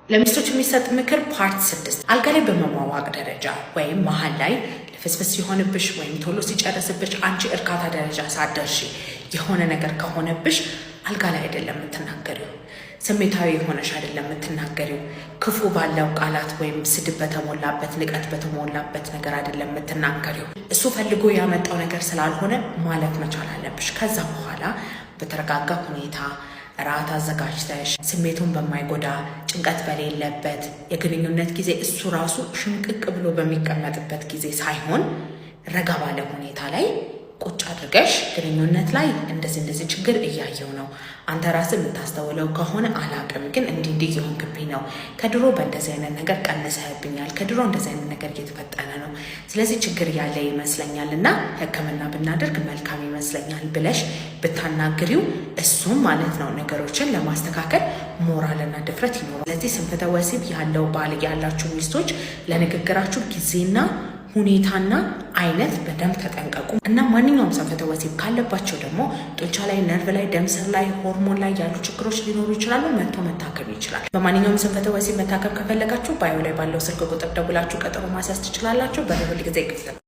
ለሚስቶች የሚሰጥ ምክር ፓርት 6 አልጋ ላይ በመሟሟቅ ደረጃ ወይም መሃል ላይ ለፍስፍስ ሲሆንብሽ ወይም ቶሎ ሲጨርስብሽ አንቺ እርካታ ደረጃ ሳትደርሺ የሆነ ነገር ከሆነብሽ አልጋ ላይ አይደለም የምትናገሪው፣ ስሜታዊ ሆነሽ አይደለም የምትናገሪው፣ ክፉ ባለው ቃላት ወይም ስድብ በተሞላበት ንቀት በተሞላበት ነገር አይደለም የምትናገሪው። እሱ ፈልጎ ያመጣው ነገር ስላልሆነ ማለት መቻል አለብሽ። ከዛ በኋላ በተረጋጋ ሁኔታ ራት አዘጋጅተሽ ስሜቱን በማይጎዳ ጭንቀት በሌለበት የግንኙነት ጊዜ እሱ ራሱ ሽምቅቅ ብሎ በሚቀመጥበት ጊዜ ሳይሆን ረጋ ባለ ሁኔታ ላይ ቁጭ አድርገሽ ግንኙነት ላይ እንደዚህ ችግር እያየው ነው፣ አንተ ራስህ የምታስተውለው ከሆነ አላቅም፣ ግን እንዲህ የሆንክብኝ ነው፣ ከድሮ በእንደዚህ አይነት ነገር ቀንሰህብኛል፣ ከድሮ እንደዚህ አይነት ነገር እየተፈጠረ ነው፣ ስለዚህ ችግር ያለ ይመስለኛል እና ሕክምና ብናደርግ መልካም ይመስለኛል ብለሽ ብታናግሪው እሱም ማለት ነው ነገሮችን ለማስተካከል ሞራልና ድፍረት ይኖራል። ስለዚህ ስንፈተ ወሲብ ያለው ባል ያላችሁ ሚስቶች ለንግግራችሁ ጊዜና ሁኔታና አይነት በደንብ ተጠንቀቁ። እና ማንኛውም ስንፈተ ወሲብ ካለባቸው ደግሞ ጡንቻ ላይ፣ ነርቭ ላይ፣ ደም ስር ላይ፣ ሆርሞን ላይ ያሉ ችግሮች ሊኖሩ ይችላሉ። መጥቶ መታከም ይችላል። በማንኛውም ስንፈተ ወሲብ መታከም ከፈለጋችሁ ባዮ ላይ ባለው ስልክ ቁጥር ደውላችሁ ቀጠሮ ማስያዝ ትችላላችሁ። በሁል ጊዜ ክፍት ነው።